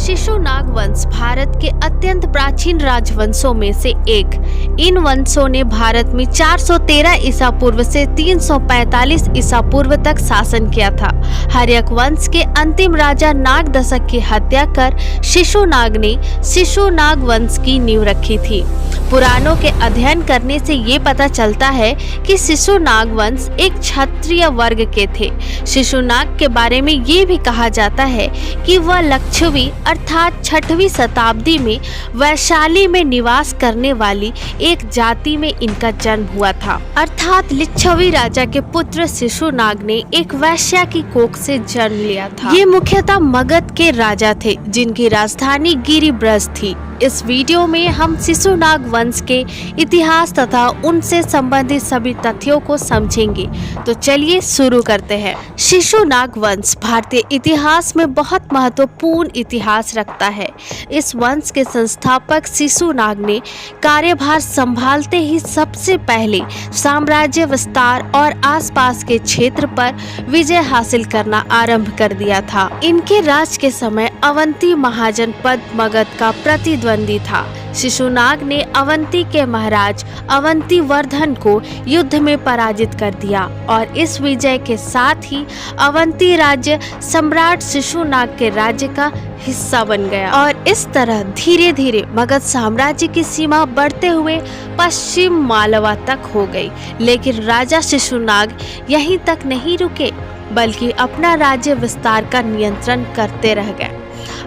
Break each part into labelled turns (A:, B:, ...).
A: शिशुनाग वंश भारत के अत्यंत प्राचीन राजवंशों में से एक। इन वंशों ने भारत में 413 ईसा पूर्व से 345 ईसा पूर्व तक शासन किया था। हर्यक वंश के अंतिम राजा नागदशक की हत्या कर शिशुनाग ने शिशुनाग वंश की नींव रखी थी। पुराणों के अध्ययन करने से ये पता चलता है कि शिशुनाग वंश एक क्षत्रिय वर्ग के थे। शिशुनाग के बारे में ये भी कहा जाता है कि वह लक्षवी अर्थात 6वीं शताब्दी में वैशाली में निवास करने वाली एक जाति में इनका जन्म हुआ था। अर्थात लिच्छवी राजा के पुत्र शिशुनाग ने एक वैश्या की कोख से जन्म लिया था। ये मुख्यतः मगध के राजा थे जिनकी राजधानी गिरिब्रज थी। इस वीडियो में हम शिशुनाग वंश के इतिहास तथा उनसे संबंधित सभी तथ्यों को समझेंगे। तो चलिए शुरू करते हैं। शिशुनाग वंश भारतीय इतिहास में बहुत महत्वपूर्ण इतिहास रखता है। इस वंश के संस्थापक शिशुनाग ने कार्यभार संभालते ही सबसे पहले साम्राज्य विस्तार और आसपास के क्षेत्र पर विजय हासिल करना आरंभ कर दिया था। इनके राज के समय अवंती महाजनपद मगध का प्रतिद्वंदी था। शिशुनाग ने अवंती के महाराज अवंतीवर्धन को युद्ध में पराजित कर दिया और इस विजय के साथ ही अवंती राज्य सम्राट शिशुनाग के राज्य का हिस्सा बन गया और इस तरह धीरे धीरे मगध साम्राज्य की सीमा बढ़ते हुए पश्चिम मालवा तक हो गई। लेकिन राजा शिशुनाग यहीं तक नहीं रुके बल्कि अपना राज्य विस्तार का नियंत्रण करते रह गए।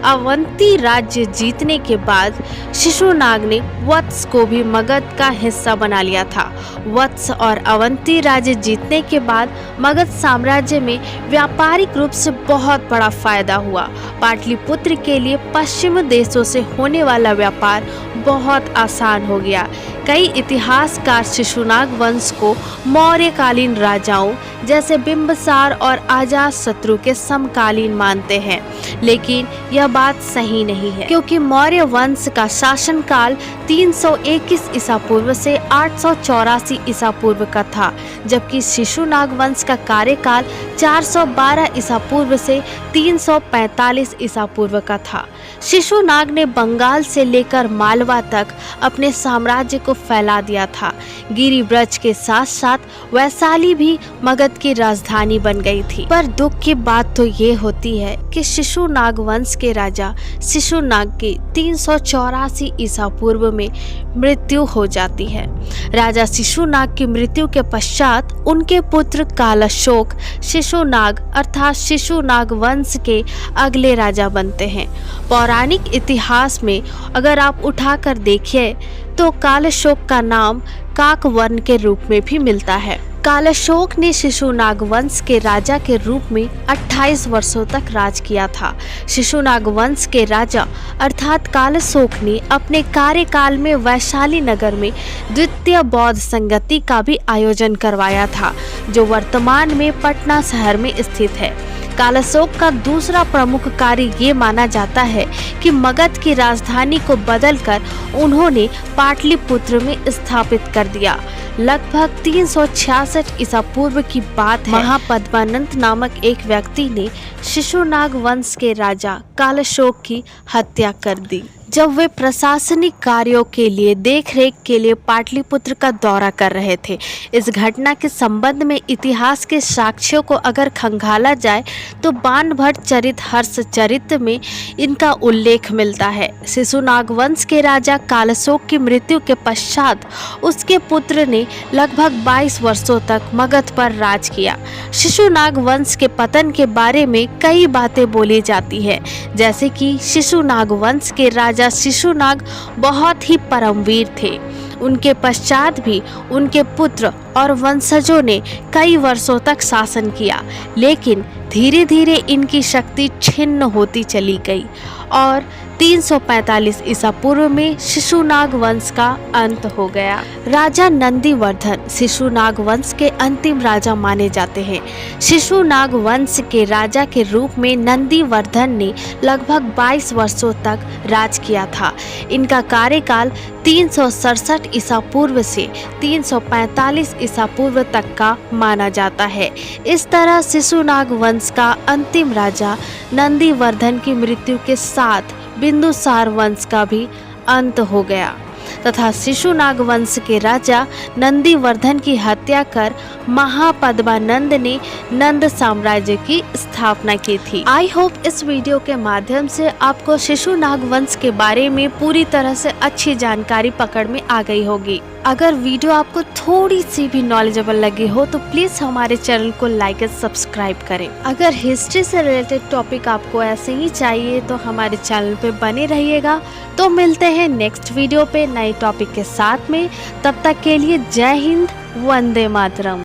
A: अवंती राज्य जीतने के बाद शिशुनाग ने वत्स को भी मगध का हिस्सा बना लिया था। वत्स और अवंती राज्य जीतने के बाद मगध साम्राज्य में व्यापारिक रूप से बहुत बड़ा फायदा हुआ। पाटलिपुत्र के लिए पश्चिम देशों से होने वाला व्यापार बहुत आसान हो गया। कई इतिहासकार शिशुनाग वंश को मौर्यकालीन राजाओं जैसे बिंबिसार और अजातशत्रु के समकालीन मानते हैं, लेकिन यह बात सही नहीं है क्योंकि मौर्य वंश का शासनकाल 321 ईसा पूर्व से 884 ईसा पूर्व का था, जबकि शिशुनाग वंश का कार्यकाल 412 ईसा पूर्व से 345 ईसा पूर्व का था। शिशुनाग ने बंगाल से लेकर मालवा तक अपने साम्राज्य को फैला दिया था। गिरिब्रज के साथ साथ वैशाली भी मगध की राजधानी बन गई थी। पर दुख की बात तो ये होती है कि शिशुनाग वंश के राजा शिशुनाग की 384 ईसा पूर्व में मृत्यु हो जाती है। राजा शिशुनाग की मृत्यु के पश्चात उनके पुत्र कालाशोक शिशुनाग अर्थात शिशुनाग वंश के अगले राजा बनते हैं। पौराणिक इतिहास में अगर आप उठाकर देखिए तो कालाशोक का नाम काकवर्ण के रूप में भी मिलता है। कालाशोक ने शिशुनाग वंश के राजा के रूप में 28 वर्षों तक राज किया था। शिशुनाग वंश के राजा अर्थात कालाशोक ने अपने कार्यकाल में वैशाली नगर में द्वितीय बौद्ध संगति का भी आयोजन करवाया था, जो वर्तमान में पटना शहर में स्थित है। कालाशोक का दूसरा प्रमुख कार्य ये माना जाता है कि मगध की राजधानी को बदलकर उन्होंने पाटलिपुत्र में स्थापित कर दिया। लगभग 366 ईसा पूर्व की बात है। महापद्मानंद नामक एक व्यक्ति ने शिशुनाग वंश के राजा कालाशोक की हत्या कर दी जब वे प्रशासनिक कार्यों के लिए देखरेख के लिए पाटलिपुत्र का दौरा कर रहे थे। इस घटना के संबंध में इतिहास के साक्ष्यों को अगर खंगाला जाए तो बाणभट्ट चरित हर्ष चरित्र में इनका उल्लेख मिलता है। शिशुनाग वंश के राजा कालाशोक की मृत्यु के पश्चात उसके पुत्र ने लगभग 22 वर्षों तक मगध पर राज किया। शिशुनाग वंश के पतन के बारे में कई बातें बोली जाती है, जैसे कि शिशुनाग वंश के राजा शिशुनाग बहुत ही परमवीर थे। उनके पश्चात भी उनके पुत्र और वंशजों ने कई वर्षों तक शासन किया, लेकिन धीरे धीरे इनकी शक्ति छिन्न होती चली गई और 345 ईसा पूर्व में शिशुनाग वंश का अंत हो गया। राजा नंदीवर्धन शिशुनाग वंश के अंतिम राजा माने जाते हैं। शिशुनाग वंश के राजा के रूप में नंदीवर्धन ने लगभग 22 वर्षों तक राज किया था। इनका कार्यकाल 367 ईसा पूर्व से 345 ईसा पूर्व तक का माना जाता है। इस तरह शिशुनाग वंश का अंतिम राजा नंदीवर्धन की मृत्यु के साथ बिंदुसार वंश का भी अंत हो गया तथा शिशुनाग वंश के राजा नंदीवर्धन की हत्या कर महापद्मानंद ने नंद साम्राज्य की स्थापना की थी। आई होप इस वीडियो के माध्यम से आपको शिशुनाग वंश के बारे में पूरी तरह से अच्छी जानकारी पकड़ में आ गई होगी। अगर वीडियो आपको थोड़ी सी भी नॉलेजेबल लगी हो तो प्लीज हमारे चैनल को लाइक और सब्सक्राइब करें। अगर हिस्ट्री से रिलेटेड टॉपिक आपको ऐसे ही चाहिए तो हमारे चैनल पे बने रहिएगा। तो मिलते हैं नेक्स्ट वीडियो पे नए टॉपिक के साथ में। तब तक के लिए जय हिंद, वंदे मातरम।